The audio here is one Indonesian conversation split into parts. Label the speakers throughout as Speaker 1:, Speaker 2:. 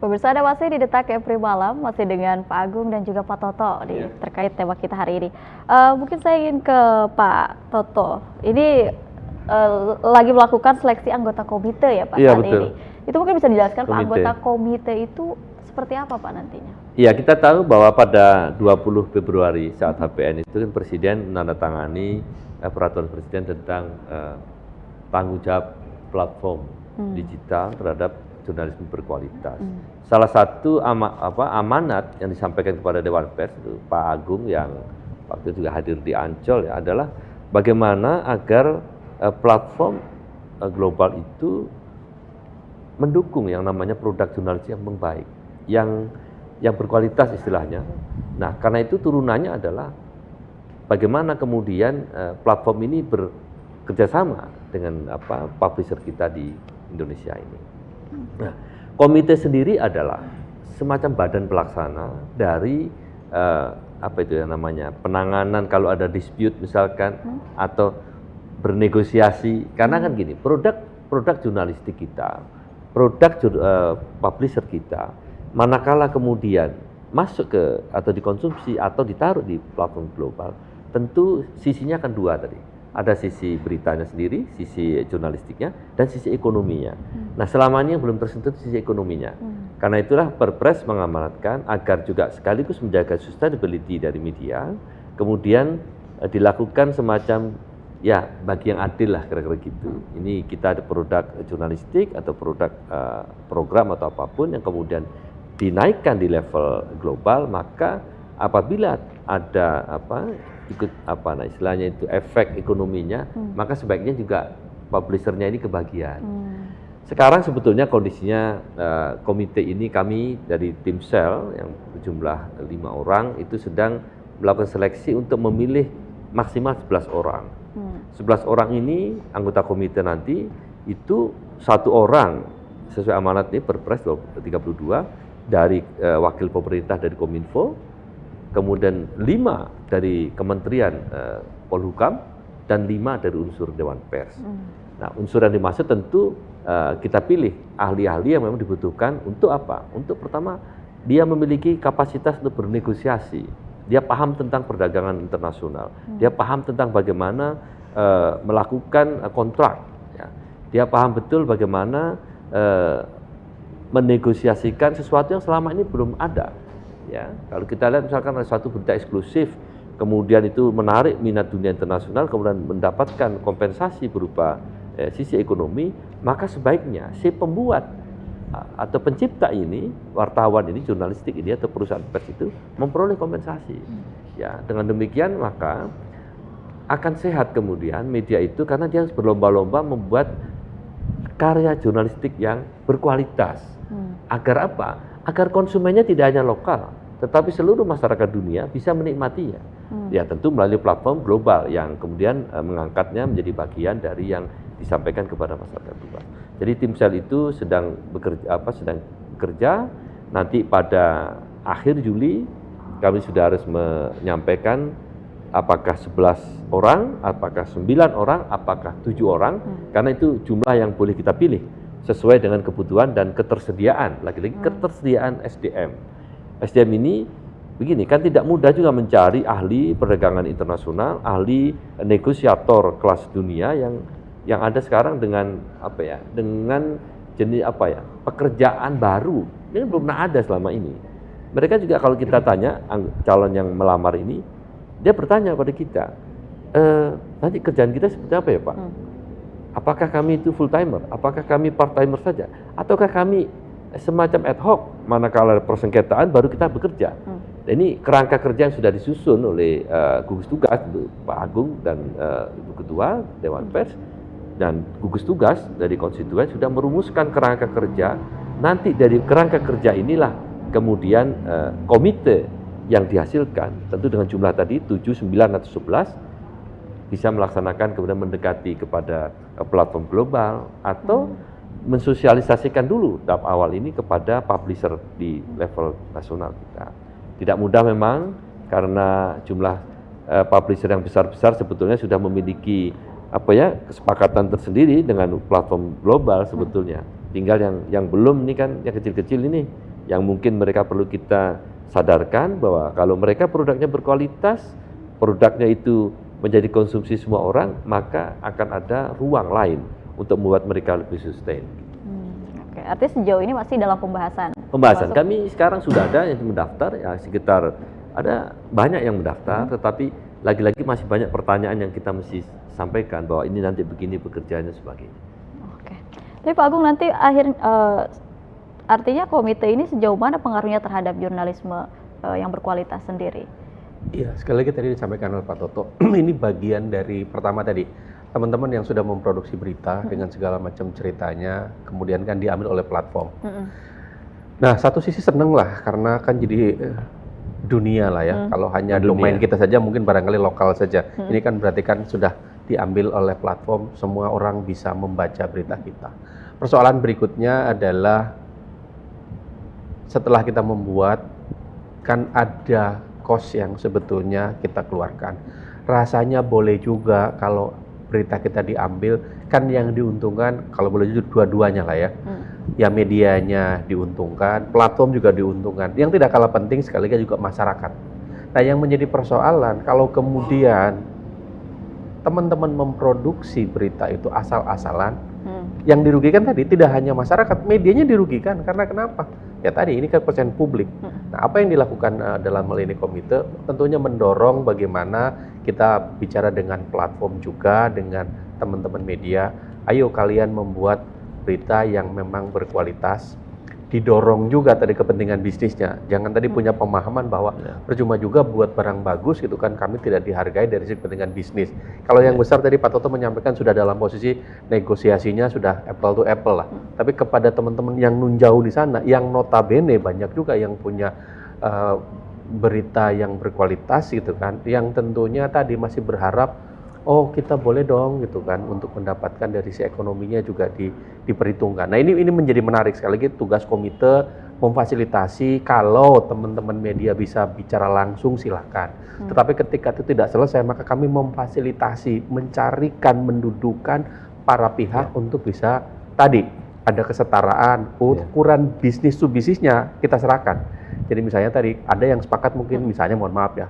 Speaker 1: Pemirsa, Anda masih di Detak Kepri Malam, masih dengan Pak Agung dan juga Pak Toto terkait tema kita hari ini. Mungkin saya ingin ke Pak Toto. Ini lagi melakukan seleksi anggota komite ya Pak saat
Speaker 2: betul.
Speaker 1: ini. Itu mungkin bisa dijelaskan Pak,
Speaker 2: Komite.
Speaker 1: anggota komite itu seperti apa Pak nantinya?
Speaker 2: Iya, kita tahu bahwa pada 20 Februari saat HPN itu kan Presiden menandatangani peraturan Presiden tentang tanggung jawab platform digital terhadap jurnalisme berkualitas. Salah satu amanat yang disampaikan kepada Dewan Pers itu Pak Agung yang waktu itu juga hadir di Ancol ya, adalah bagaimana agar platform global itu mendukung yang namanya produk jurnalistik yang baik, yang berkualitas istilahnya. Nah, karena itu turunannya adalah bagaimana kemudian platform ini bekerjasama dengan publisher kita di Indonesia ini. Nah, komite sendiri adalah semacam badan pelaksana dari penanganan kalau ada dispute misalkan atau bernegosiasi. Karena kan gini, produk jurnalistik kita, produk publisher kita, manakala kemudian masuk ke atau dikonsumsi atau ditaruh di platform global, tentu sisinya akan dua tadi. Ada sisi beritanya sendiri, sisi jurnalistiknya, dan sisi ekonominya. Nah, selama ini yang belum tersentuh sisi ekonominya. Karena itulah Perpres mengamanatkan agar juga sekaligus menjaga sustainability dari media, kemudian dilakukan semacam ya bagi yang adil lah kira-kira gitu. Ini kita ada produk jurnalistik atau produk program atau apapun yang kemudian dinaikkan di level global, maka apabila ada istilahnya itu efek ekonominya, maka sebaiknya juga publishernya ini kebagian. Sekarang sebetulnya kondisinya komite ini kami dari tim Sel yang berjumlah 5 orang itu sedang melakukan seleksi untuk memilih maksimal 11 orang. 11 orang ini anggota komite nanti itu 1 orang sesuai amanat ini Perpres 32 dari wakil pemerintah dari Kominfo, kemudian 5 dari Kementerian Polhukam, dan 5 dari unsur Dewan Pers. Nah, unsur yang dimaksud tentu kita pilih ahli-ahli yang memang dibutuhkan untuk apa? Untuk pertama, dia memiliki kapasitas untuk bernegosiasi. Dia paham tentang perdagangan internasional. Dia paham tentang bagaimana melakukan kontrak. Ya. Dia paham betul bagaimana menegosiasikan sesuatu yang selama ini belum ada. Ya, kalau kita lihat misalkan ada suatu berita eksklusif, kemudian itu menarik minat dunia internasional, kemudian mendapatkan kompensasi berupa sisi ekonomi, maka sebaiknya si pembuat atau pencipta ini, wartawan ini, jurnalistik ini atau perusahaan pers itu memperoleh kompensasi. Ya, dengan demikian maka akan sehat kemudian media itu karena dia harus berlomba-lomba membuat karya jurnalistik yang berkualitas. Agar apa? Agar konsumennya tidak hanya lokal, tetapi seluruh masyarakat dunia bisa menikmatinya. Ya tentu melalui platform global yang kemudian mengangkatnya menjadi bagian dari yang disampaikan kepada masyarakat luas. Jadi tim Sel itu sedang bekerja. Nanti pada akhir Juli kami sudah harus menyampaikan apakah 11 orang, apakah 9 orang, apakah 7 orang, karena itu jumlah yang boleh kita pilih sesuai dengan kebutuhan dan ketersediaan, lagi-lagi ketersediaan SDM. SDM ini begini, kan tidak mudah juga mencari ahli perdagangan internasional, ahli negosiator kelas dunia yang ada sekarang dengan dengan jenis pekerjaan baru. Ini belum pernah ada selama ini. Mereka juga kalau kita tanya calon yang melamar ini, dia bertanya pada kita, nanti kerjaan kita seperti apa ya Pak? Apakah kami itu full timer? Apakah kami part timer saja? Ataukah kami semacam ad hoc? Manakala persengketaan baru kita bekerja. Ini kerangka kerja yang sudah disusun oleh gugus tugas Pak Agung dan Ibu Ketua Dewan Pers dan gugus tugas dari konstituen sudah merumuskan kerangka kerja. Nanti dari kerangka kerja inilah kemudian komite yang dihasilkan tentu dengan jumlah tadi 7, 9 atau 11 bisa melaksanakan kemudian mendekati kepada platform global atau mensosialisasikan dulu tahap awal ini kepada publisher di level nasional kita. Tidak mudah memang karena jumlah publisher yang besar-besar sebetulnya sudah memiliki kesepakatan tersendiri dengan platform global sebetulnya. Tinggal yang belum ini kan yang kecil-kecil ini yang mungkin mereka perlu kita sadarkan bahwa kalau mereka produknya berkualitas, produknya itu menjadi konsumsi semua orang, maka akan ada ruang lain untuk membuat mereka lebih sustain.
Speaker 1: Oke, artinya sejauh ini masih dalam pembahasan.
Speaker 2: Kami sekarang sudah ada yang mendaftar, ya sekitar ada banyak yang mendaftar, tetapi lagi-lagi masih banyak pertanyaan yang kita mesti sampaikan bahwa ini nanti begini pekerjaannya sebagainya.
Speaker 1: Oke. Tapi Pak Agung nanti artinya komite ini sejauh mana pengaruhnya terhadap jurnalisme yang berkualitas sendiri?
Speaker 3: Iya, sekali lagi tadi disampaikan oleh Pak Toto, ini bagian dari pertama tadi, teman-teman yang sudah memproduksi berita dengan segala macam ceritanya, kemudian kan diambil oleh platform. Nah, satu sisi seneng lah, karena kan jadi dunia lah ya, kalau hanya domain kita saja mungkin barangkali lokal saja. Ini kan berarti kan sudah diambil oleh platform, semua orang bisa membaca berita kita. Persoalan berikutnya adalah setelah kita membuat, kan ada cost yang sebetulnya kita keluarkan. Rasanya boleh juga kalau berita kita diambil, kan yang diuntungkan kalau boleh jujur dua-duanya lah ya. Ya medianya diuntungkan, platform juga diuntungkan. Yang tidak kalah penting sekali lagi juga masyarakat. Nah yang menjadi persoalan kalau kemudian teman-teman memproduksi berita itu asal-asalan, yang dirugikan tadi tidak hanya masyarakat, medianya dirugikan. Karena kenapa? Ya tadi ini kan persen publik. Nah apa yang dilakukan dalam hal ini komite tentunya mendorong bagaimana kita bicara dengan platform juga, dengan teman-teman media, ayo kalian membuat berita yang memang berkualitas, didorong juga tadi kepentingan bisnisnya. Jangan tadi punya pemahaman bahwa percuma juga buat barang bagus gitu kan, kami tidak dihargai dari sisi kepentingan bisnis. Kalau yang besar tadi Pak Toto menyampaikan sudah dalam posisi negosiasinya sudah apple to apple lah. Tapi kepada teman-teman yang nunjau di sana, yang notabene banyak juga yang punya berita yang berkualitas gitu kan, yang tentunya tadi masih berharap oh kita boleh dong gitu kan untuk mendapatkan dari si ekonominya juga diperhitungkan. Nah ini menjadi menarik sekali lagi, tugas komite memfasilitasi kalau teman-teman media bisa bicara langsung silahkan. Tetapi ketika itu tidak selesai maka kami memfasilitasi, mencarikan, mendudukan para pihak untuk bisa tadi ada kesetaraan, ukuran bisnis to bisnisnya kita serahkan. Jadi misalnya tadi ada yang sepakat mungkin misalnya mohon maaf ya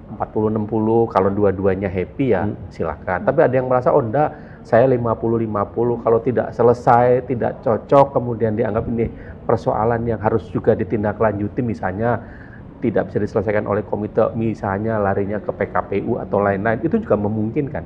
Speaker 3: 40-60, kalau dua-duanya happy ya silahkan. Tapi ada yang merasa, oh enggak, saya 50-50, kalau tidak selesai, tidak cocok, kemudian dianggap ini persoalan yang harus juga ditindaklanjuti, misalnya tidak bisa diselesaikan oleh komite, misalnya larinya ke PKPU atau lain-lain, itu juga memungkinkan.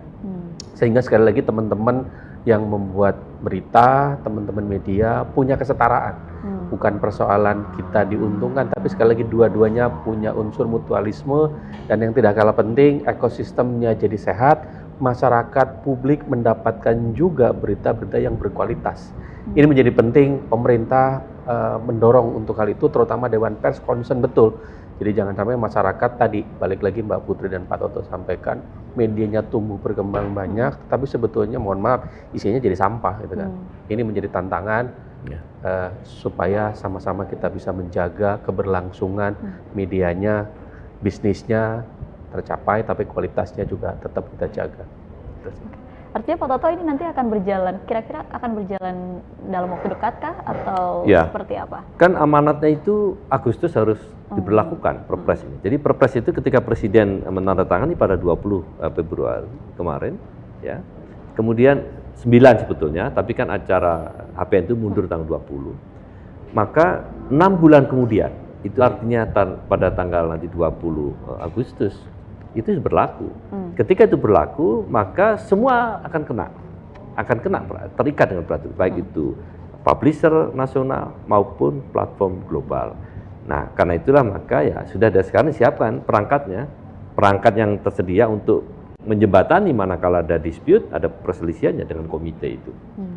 Speaker 3: Sehingga sekali lagi teman-teman yang membuat berita, teman-teman media punya kesetaraan. Bukan persoalan kita diuntungkan, tapi sekali lagi dua-duanya punya unsur mutualisme, dan yang tidak kalah penting ekosistemnya jadi sehat, masyarakat publik mendapatkan juga berita-berita yang berkualitas. Ini menjadi penting, pemerintah mendorong untuk hal itu, terutama Dewan Pers concern betul. Jadi jangan sampai masyarakat tadi, balik lagi Mbak Putri dan Pak Toto sampaikan, medianya tumbuh berkembang banyak, tapi sebetulnya mohon maaf isinya jadi sampah gitu kan. Ini menjadi tantangan supaya sama-sama kita bisa menjaga keberlangsungan medianya, bisnisnya tercapai, tapi kualitasnya juga tetap kita jaga.
Speaker 1: Artinya Pak Toto ini nanti akan berjalan, kira-kira akan berjalan dalam waktu dekat kah atau seperti apa? Kan
Speaker 2: amanatnya itu Agustus harus diberlakukan Perpres ini. Jadi Perpres itu ketika Presiden menandatangani pada 20 Februari kemarin, ya. Kemudian 9 sebetulnya, tapi kan acara HPN itu mundur tanggal 20. Maka 6 bulan kemudian, itu artinya pada tanggal nanti 20 Agustus, itu berlaku. Ketika itu berlaku, maka semua akan kena, terikat dengan peraturan, baik itu publisher nasional maupun platform global. Nah, karena itulah maka ya sudah ada sekarang siapkan perangkatnya, perangkat yang tersedia untuk menjembatani manakala ada dispute, ada perselisihannya dengan komite itu.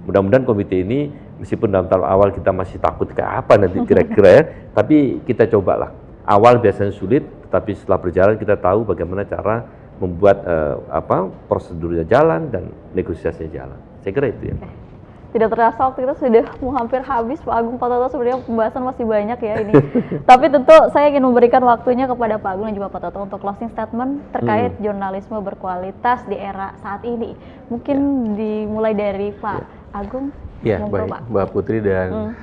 Speaker 2: Mudah-mudahan komite ini, meskipun dalam tahap awal kita masih takut kayak apa nanti kira-kira ya, tapi kita cobalah. Awal biasanya sulit, tetapi setelah berjalan kita tahu bagaimana cara membuat prosedurnya jalan dan negosiasinya jalan. Saya kira itu ya.
Speaker 1: Tidak terasa waktu kita sudah mau hampir habis, Pak Agung, Pak Toto, sebenarnya pembahasan masih banyak ya ini. Tapi tentu saya ingin memberikan waktunya kepada Pak Agung dan juga Pak Toto untuk closing statement terkait jurnalisme berkualitas di era saat ini. Mungkin dimulai dari Pak Agung.
Speaker 3: Ya,
Speaker 1: Monggo,
Speaker 3: baik
Speaker 1: Pak.
Speaker 3: Mbak Putri dan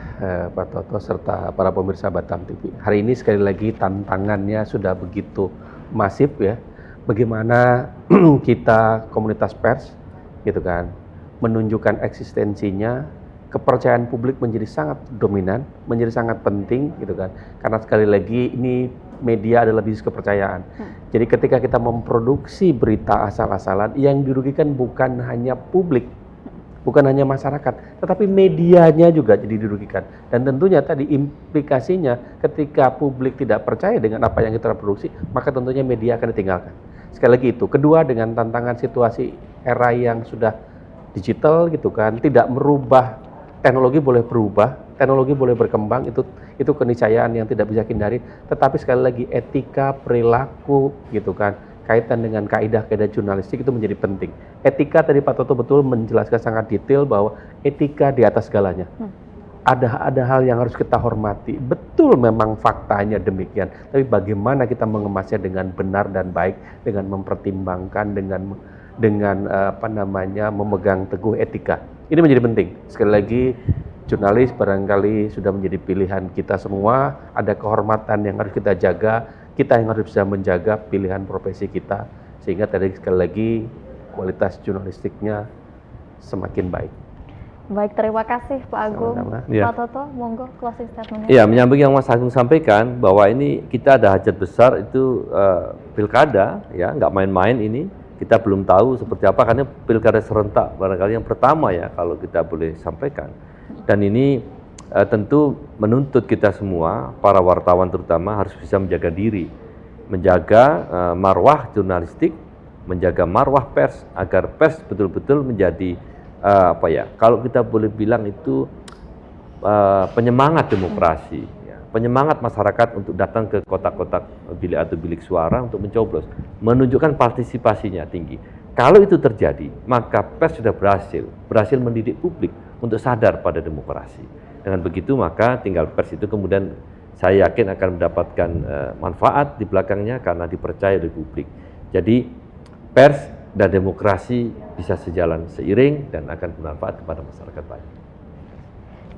Speaker 3: Pak Toto serta para pemirsa Batam TV. Hari ini sekali lagi tantangannya sudah begitu masif ya. Bagaimana kita komunitas pers gitu kan menunjukkan eksistensinya, kepercayaan publik menjadi sangat dominan, menjadi sangat penting gitu kan. Karena sekali lagi ini media adalah bisnis kepercayaan. Jadi ketika kita memproduksi berita asal-asalan, yang dirugikan bukan hanya publik, bukan hanya masyarakat, tetapi medianya juga jadi dirugikan. Dan tentunya tadi implikasinya ketika publik tidak percaya dengan apa yang kita produksi, maka tentunya media akan ditinggalkan. Sekali lagi itu. Kedua, dengan tantangan situasi era yang sudah digital gitu kan, tidak merubah, teknologi boleh berubah, teknologi boleh berkembang, itu keniscayaan yang tidak bisa hindari. Tetapi sekali lagi etika, perilaku gitu kan, kaitan dengan kaidah-kaidah jurnalistik itu menjadi penting. Etika tadi Pak Toto betul menjelaskan sangat detail bahwa etika di atas segalanya. Ada hal yang harus kita hormati. Betul memang faktanya demikian. Tapi bagaimana kita mengemasnya dengan benar dan baik, dengan mempertimbangkan, dengan memegang teguh etika. Ini menjadi penting. Sekali lagi, jurnalis barangkali sudah menjadi pilihan kita semua. Ada kehormatan yang harus kita jaga. Kita yang harus bisa menjaga pilihan profesi kita, sehingga tadi sekali lagi kualitas jurnalistiknya semakin baik.
Speaker 1: Baik, terima kasih Pak Agung.
Speaker 3: Sama-sama.
Speaker 2: Ya.
Speaker 1: Pak Toto, monggo closing statement-nya.
Speaker 2: Iya, menyambung yang Mas Agung sampaikan bahwa ini kita ada hajat besar itu pilkada, ya nggak main-main ini. Kita belum tahu seperti apa karena pilkada serentak barangkali yang pertama ya kalau kita boleh sampaikan. Dan ini tentu menuntut kita semua, para wartawan terutama harus bisa menjaga diri, menjaga marwah jurnalistik, menjaga marwah pers agar pers betul-betul menjadi kalau kita boleh bilang itu penyemangat demokrasi, ya. Penyemangat masyarakat untuk datang ke kotak-kotak bilik atau bilik suara untuk mencoblos, menunjukkan partisipasinya tinggi. Kalau itu terjadi, maka pers sudah berhasil mendidik publik untuk sadar pada demokrasi. Dengan begitu maka tinggal pers itu kemudian saya yakin akan mendapatkan manfaat di belakangnya karena dipercaya oleh publik. Jadi pers dan demokrasi bisa sejalan seiring dan akan bermanfaat kepada masyarakat banyak.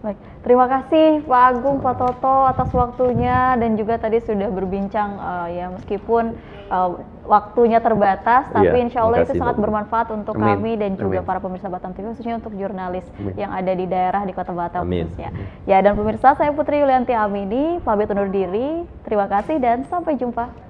Speaker 1: Baik, terima kasih Pak Agung, Pak Toto atas waktunya dan juga tadi sudah berbincang ya meskipun waktunya terbatas, tapi
Speaker 2: Iya,
Speaker 1: insya Allah itu
Speaker 2: makasih,
Speaker 1: sangat
Speaker 2: Mbak.
Speaker 1: bermanfaat untuk
Speaker 3: Amin.
Speaker 1: kami dan juga
Speaker 3: Amin.
Speaker 1: para pemirsa Batam TV, khususnya untuk jurnalis
Speaker 3: Amin.
Speaker 1: yang ada di daerah di Kota Batam
Speaker 2: Amin.
Speaker 1: khususnya. Ya, dan pemirsa, saya Putri Yulianti Amini, pamit undur diri. Terima kasih dan sampai jumpa.